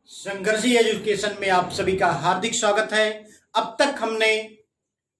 संघर्षी education में आप सभी का हार्दिक स्वागत है। अब तक हमने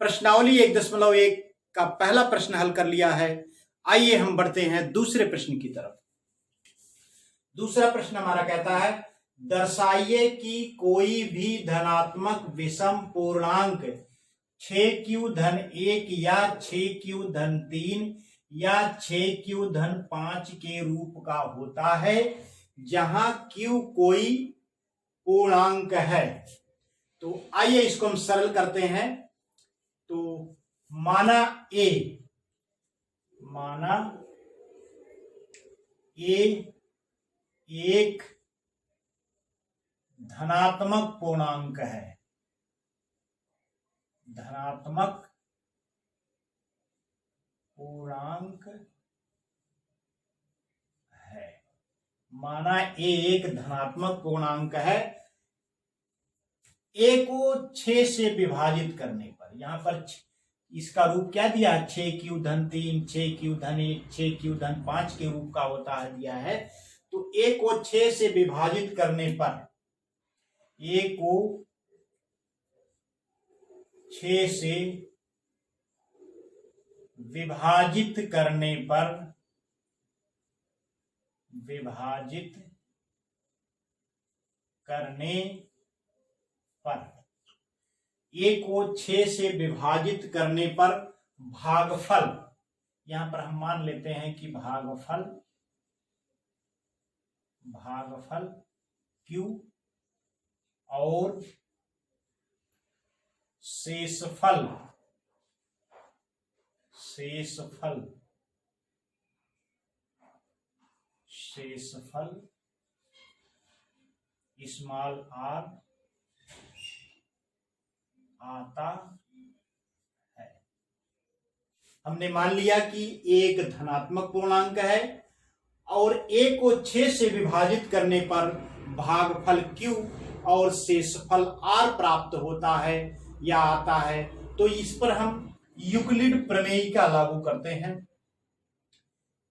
प्रश्नावली 1.1 का पहला प्रश्न हल कर लिया है। आइए हम बढ़ते हैं दूसरे प्रश्न की तरफ। दूसरा प्रश्न हमारा कहता है, दर्शाइए कि कोई भी धनात्मक विषम पूर्णांक 6q-1 या 6q-3 या 6q-5 के रूप का होता है जहां q कोई पूर्णांक है। तो आइए इसको हम सरल करते हैं। तो माना a एक धनात्मक पूर्णांक है, धनात्मक पूर्णांक है। माना a एक धनात्मक पूर्णांक है। a को 6 से विभाजित करने पर, यहां पर इसका रूप क्या दिया है, 6q-3 6q-1 6q-5 के रूप का होता है दिया है। तो a को 6 से विभाजित करने पर, a को 6 से विभाजित करने पर, a को 6 से विभाजित करने पर भागफल, यहां पर हम मान लेते हैं कि भागफल q और शेषफल स्मॉल r आता है। हमने मान लिया कि एक धनात्मक पूर्णांक है और a को 6 से विभाजित करने पर भागफल q और शेषफल r प्राप्त होता है या आता है। तो इस पर हम यूक्लिड प्रमेय का लागू करते हैं।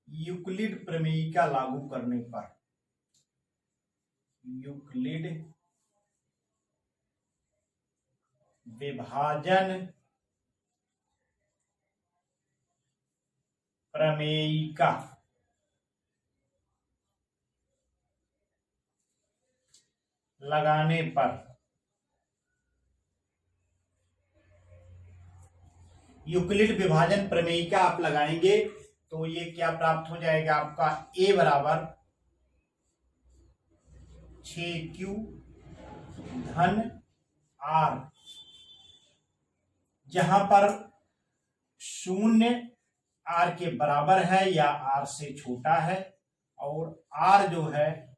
यूक्लिड प्रमेय का लागू करने पर, यूक्लिड विभाजन प्रमेय का लगाने पर, यूक्लिड विभाजन प्रमेय का आप लगाएंगे तो ये क्या प्राप्त हो जाएगा आपका, a बराबर 6q-r, जहां पर 0 r के बराबर है या r से छोटा है और r जो है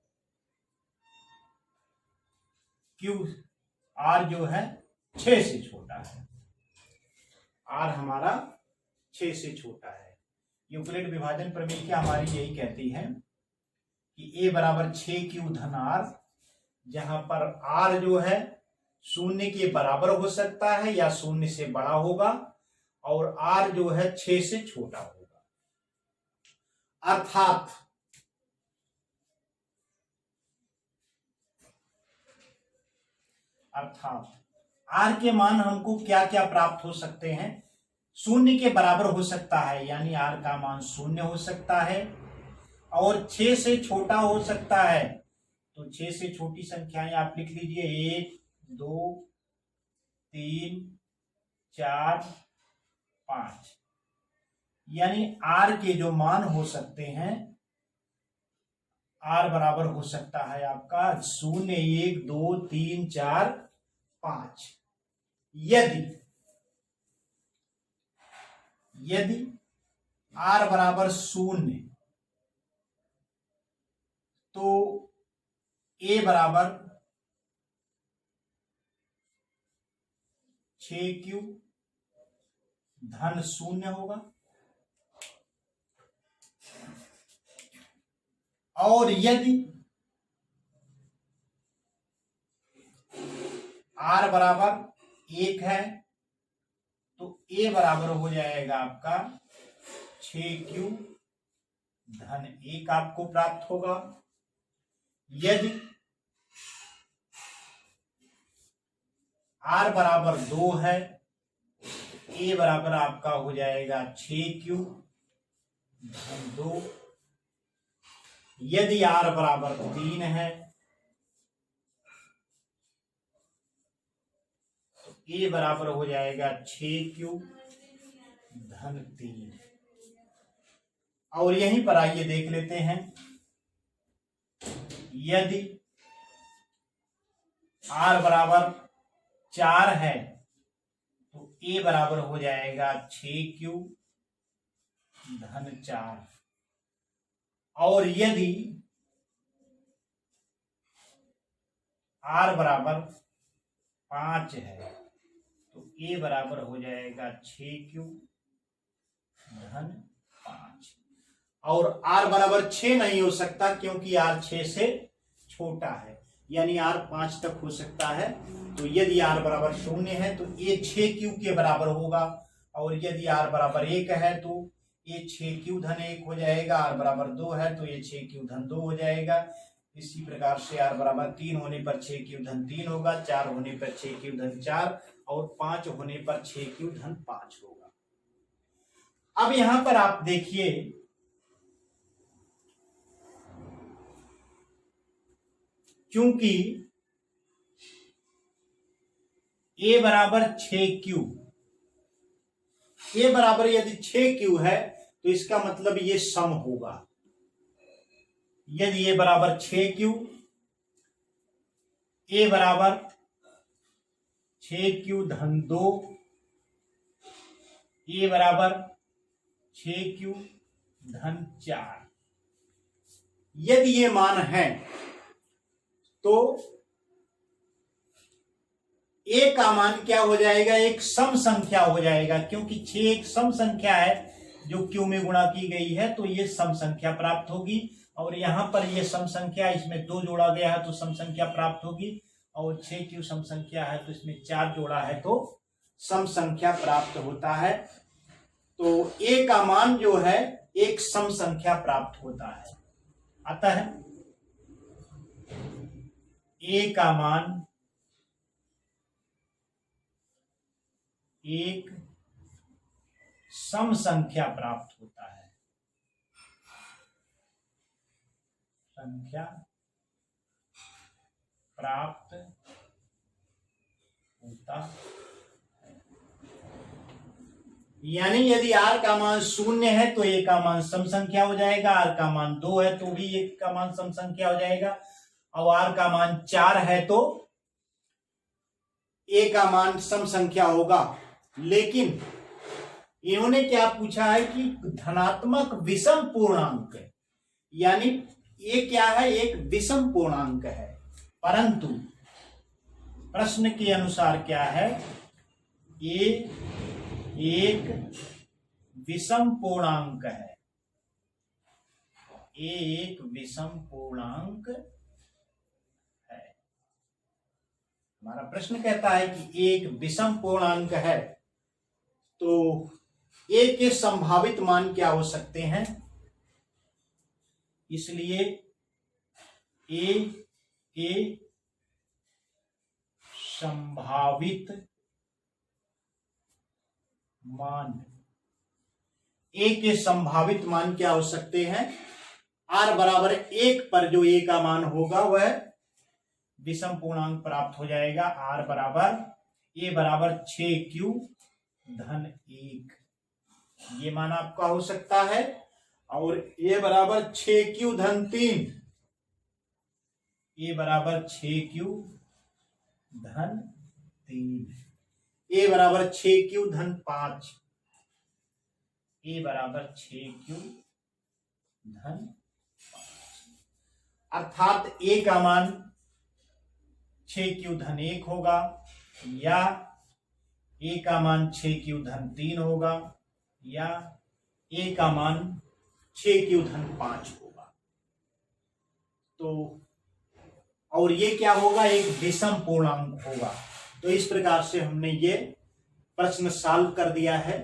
r जो है 6 से छोटा है, r हमारा 6 से छोटा है। यूक्लिड विभाजन प्रमेय क्या हमारी यही कहती है कि a बराबर 6q-r, जहां पर r जो है 0 के बराबर हो सकता है या 0 से बड़ा होगा और r जो है 6 से छोटा होगा। अर्थात r के मान हमको क्या क्या प्राप्त हो सकते हैं, 0 के बराबर हो सकता है यानी r का मान 0 हो सकता है और 6 से छोटा हो सकता है। तो 6 से छोटी संख्याएं आप लिख लीजिए, 1 2 3 4 5, यानी r के जो मान हो सकते हैं, r बराबर हो सकता है आपका 0 1 2 3 4 5। यदि r बराबर 0 तो a बराबर 6q-0 होगा और यदि r बराबर 1 है तो a बराबर हो जाएगा आपका 6q-1 आपको प्राप्त होगा। यदि r बराबर 2 है, a बराबर आपका हो जाएगा 6q धन 2। यदि r बराबर 3 है तो a बराबर हो जाएगा 6q धन 3। और यहीं पर आइए देख लेते हैं, यदि r बराबर 4 है तो a बराबर हो जाएगा 6q धन 4। और यदि r बराबर 5 है तो a बराबर हो जाएगा 6q धन 5। और r बराबर 6 नहीं हो सकता क्योंकि r 6 से छोटा है, यानी r 5 तक हो सकता है। तो यदि r बराबर 0 है तो a 6q के बराबर होगा, और यदि r बराबर 1 है तो a 6q धन 1 हो जाएगा, r बराबर 2 है तो a 6q धन 2 हो जाएगा। इसी प्रकार से r बराबर 3 होने पर 6q धन 3 होगा, 4 होने पर 6q धन 4 और 5 होने पर 6q धन 5 होगा। अब यहां पर आप देखिए, क्योंकि a बराबर 6q, a बराबर यदि 6q है तो इसका मतलब ये सम होगा। यदि a बराबर 6q, a बराबर 6q धन 2, a बराबर 6q धन 4, यदि ये मान है तो a का मान क्या हो जाएगा, एक सम संख्या हो जाएगा, क्योंकि 6 एक सम संख्या है जो q में गुणा की गई है, तो ये सम संख्या प्राप्त होगी। और यहां पर ये सम संख्या, इसमें 2 जोड़ा गया है तो सम संख्या प्राप्त होगी, और 6q सम संख्या है तो इसमें 4 जोड़ा है तो सम संख्या प्राप्त होता है। तो a का मान जो है एक सम संख्या प्राप्त होता है। अतः a का मान एक सम संख्या प्राप्त होता है, संख्या प्राप्त होता है। यानी यदि r का मान 0 है तो a का मान सम संख्या हो जाएगा, r का मान 2 है तो भी a का मान सम संख्या हो जाएगा, और r का मान 4 है तो a का मान सम संख्या होगा। लेकिन इन्होंने क्या पूछा है कि धनात्मक विषम पूर्णांक, यानी ये क्या है, एक विषम पूर्णांक है, परंतु प्रश्न के अनुसार क्या है, ये एक विषम पूर्णांक है, ये एक विषम पूर्णांक है। हमारा प्रश्न कहता है कि एक विषम पूर्णांक है, तो a के संभावित मान क्या हो सकते हैं, इसलिए a के संभावित मान, a के संभावित मान क्या हो सकते हैं, r बराबर 1 पर जो a का मान होगा वह विषम पूर्णांक प्राप्त हो जाएगा। r बराबर a बराबर 6q धन 1, ये मान आपका हो सकता है। और a बराबर 6q धन 3, a बराबर 6q धन 3, a बराबर 6q धन 5, a बराबर 6q धन 5, अर्थात a का मान 6q धन 1 होगा, या a का मान 6q धन 3 होगा, या a का मान 6q धन 5 होगा। तो और ये क्या होगा, एक विषम पूर्णांक होगा। तो इस प्रकार से हमने ये प्रश्न सॉल्व कर दिया है।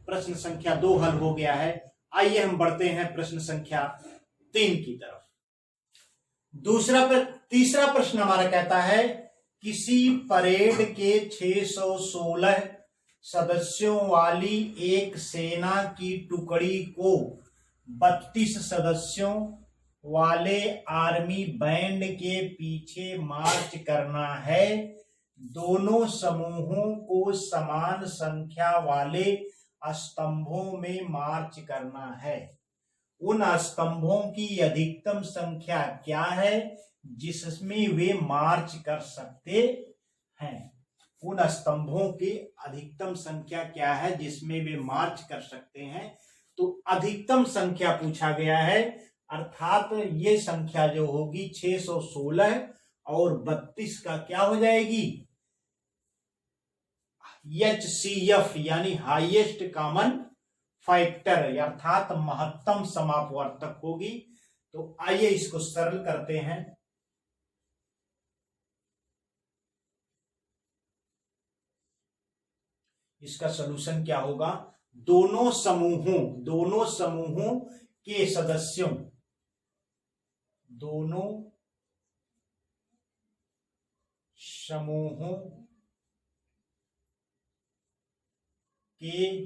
प्रश्न संख्या 2 हल हो गया है। आइए हम बढ़ते हैं प्रश्न संख्या 3 की तरफ। तीसरा प्रश्न हमारा कहता है किसी परेड के 616 सदस्यों वाली एक सेना की टुकड़ी को 32 सदस्यों वाले आर्मी बैंड के पीछे मार्च करना है। दोनों समूहों को समान संख्या वाले स्तंभों में मार्च करना है। उन स्तंभों की अधिकतम संख्या क्या है जिसमें वे मार्च कर सकते हैं? उन स्तंभों की अधिकतम संख्या क्या है जिसमें वे मार्च कर सकते हैं? तो अधिकतम संख्या पूछा गया है, अर्थात ये संख्या जो होगी 616 और 32 का क्या हो जाएगी? HCF यानी हाईएस्ट कॉमन फैक्टर, अर्थात महत्तम समापवर्तक होगी। तो आइए इसको सरल करते हैं। इसका सलूशन क्या होगा? दोनों समूहों के सदस्यों, दोनों समूहों के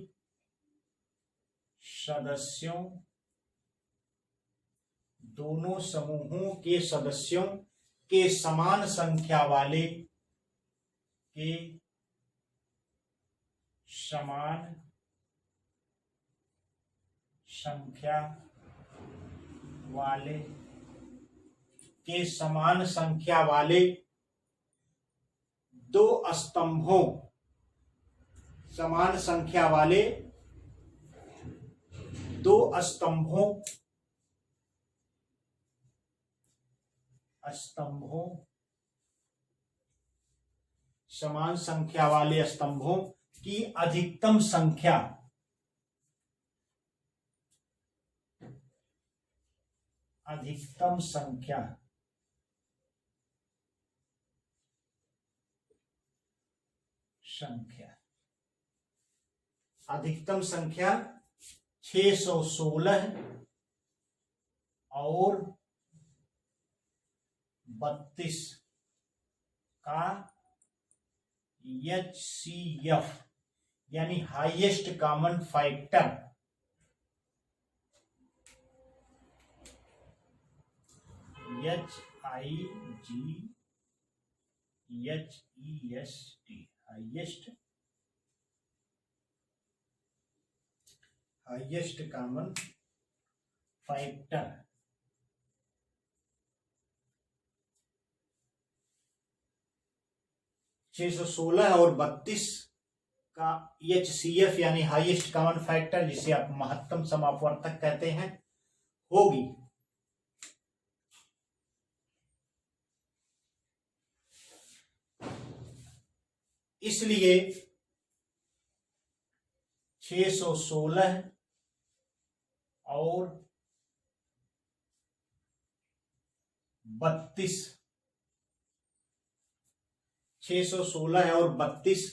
सदस्यों, दोनों समूहों के सदस्यों के समान संख्या वाले, के समान संख्या वाले, के समान संख्या वाले दो स्तंभों, समान संख्या वाले दो स्तंभों समान संख्या वाले स्तंभों की अधिकतम संख्या, अधिकतम संख्या अधिकतम संख्या 616 और 32 का HCF यानी highest common factor, HIGHEST highest common factor छह सौ 16 और 32 का HCF यानी हाईएस्ट कॉमन फैक्टर, जिसे आप महत्तम समापवर्तक कहते हैं, होगी। इसलिए 616 और 32, 616 और 32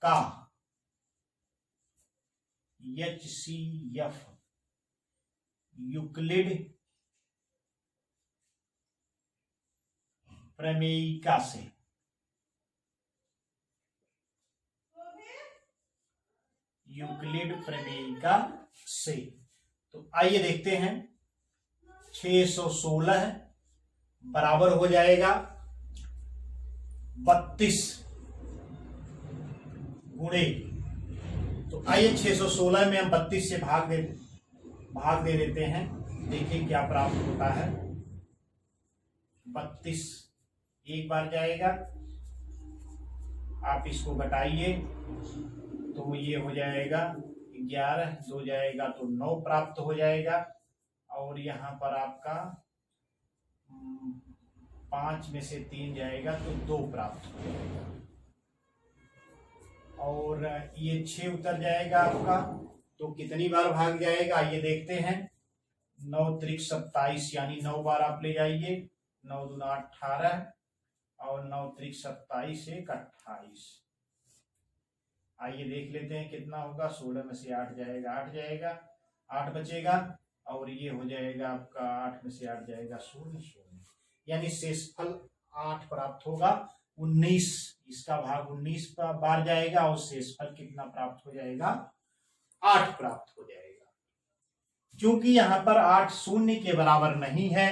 का HCF यूक्लिड प्रमेयिका से, यूक्लिड प्रमेयिका से। तो आइए देखते हैं, 616 बराबर हो जाएगा 32 गुणे, तो आइए 616 में हम 32 से भाग दे देते हैं, देखिए क्या प्राप्त होता है। 32 एक बार जाएगा, आप इसको घटाइए तो ये हो जाएगा 11, 2 जाएगा तो 9 प्राप्त हो जाएगा, और यहाँ पर आपका 5 में से 3 जाएगा तो 2 प्राप्त हो जाएगा, और ये 6 उतर जाएगा आपका, तो कितनी बार भाग जाएगा ये देखते हैं। 9 त्रिक 27 यानी 9 बार आप ले जाइए, 9 दूना 18 और 9 त्रिक 27 एक 28। आइए देख लेते हैं कितना होगा। 16 में से 8 जाएगा, 8 जाएगा, 8 बचेगा, और ये हो जाएगा आपका 8 में से 8 जाएगा 0, 0 यानी शेषफल 8 प्राप्त होगा। 19 इसका भाग 19 बार जाएगा और शेषफल कितना प्राप्त हो जाएगा? 8 प्राप्त हो जाएगा। क्योंकि यहां पर 8 शून्य के बराबर नहीं है,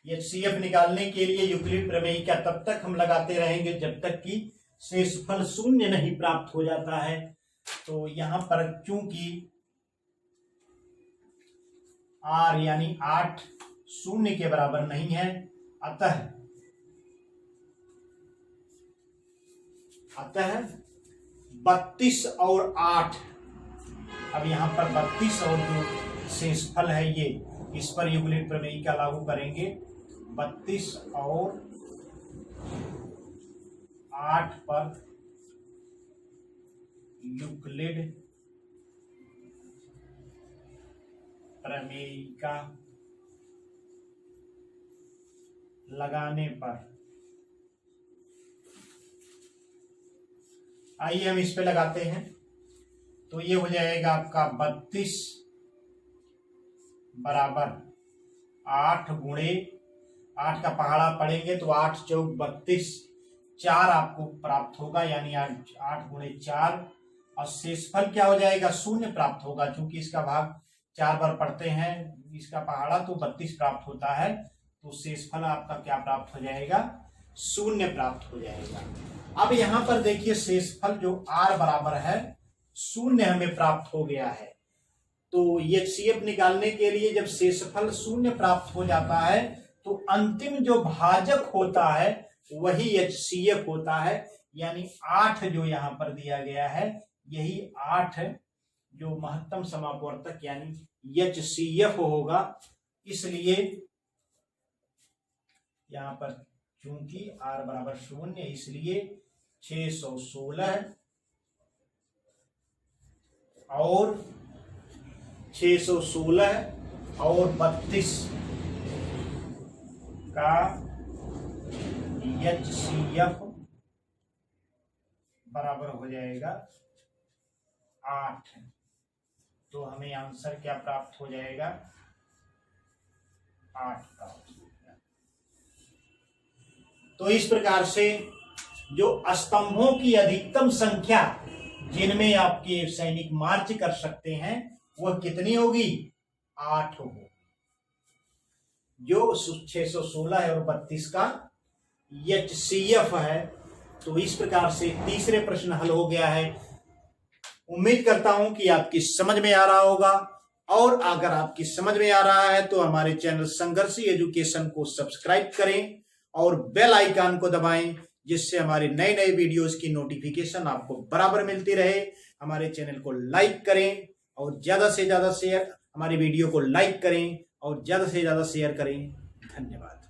एचसीएफ निकालने के लिए यूक्लिड प्रमेय का तब तक हम लगाते रहेंगे जब तक कि शेषफल शून्य नहीं प्राप्त हो जाता है। तो यहां पर चूंकि r यानी 8 शून्य के बराबर नहीं है, अतः 32 और 8, अब यहां पर 32 और जो शेषफल है ये, इस पर यूक्लिड प्रमेय का लागू करेंगे। 32 और 8 पर यूक्लिड प्रमेय का लगाने पर, आइए हम इस पे लगाते हैं। तो ये हो जाएगा आपका 32 बराबर 8 गुणे 8 का पहाड़ा पढ़ेंगे तो 8 चौक 32, 4 आपको प्राप्त होगा, यानी 8 गुणे 4, और शेषफल क्या हो जाएगा? शून्य प्राप्त होगा। क्योंकि इसका भाग 4 बार पढ़ते हैं इसका पहाड़ा, तो 32 प्राप्त होता है। तो शेषफल आपका क्या प्राप्त हो जाएगा? शून्य प्राप्त हो जाएगा। अब यहां पर देखिए शेषफल जो r बराबर है शून्य हमें प्राप्त हो गया है। तो एचसीएफ निकालने के लिए जब शेषफल शून्य प्राप्त हो जाता है तो अंतिम जो भाजक होता है वही एचसीएफ होता है, यानी 8 जो यहां पर दिया गया है, यही 8 जो महत्तम समापवर्तक यानी एचसीएफ होगा। इसलिए यहां पर चूंकि r बराबर 0, इसलिए 616 और 32 का एचसीएफ बराबर हो जाएगा 8। तो हमें आंसर क्या प्राप्त हो जाएगा? 8 प्राप्त हो जाएगा। तो इस प्रकार से जो स्तंभों की अधिकतम संख्या जिनमें आपके सैनिक मार्च कर सकते हैं वह कितनी होगी? 8 होगी, जो 616 है और 32 का एचसीएफ है। तो इस प्रकार से तीसरे प्रश्न हल हो गया है। उम्मीद करता हूं कि आपकी समझ में आ रहा होगा, और अगर आपकी समझ में आ रहा है तो हमारे चैनल संघर्ष एजुकेशन को सब्सक्राइब करें और बेल आइकन को दबाएं, जिससे हमारे नए नए वीडियोस की नोटिफिकेशन आपको बराबर मिलती रहे। हमारे चैनल को लाइक करें और ज्यादा से ज्यादा शेयर, हमारे वीडियो को लाइक करें और ज्यादा से ज्यादा शेयर करें। धन्यवाद।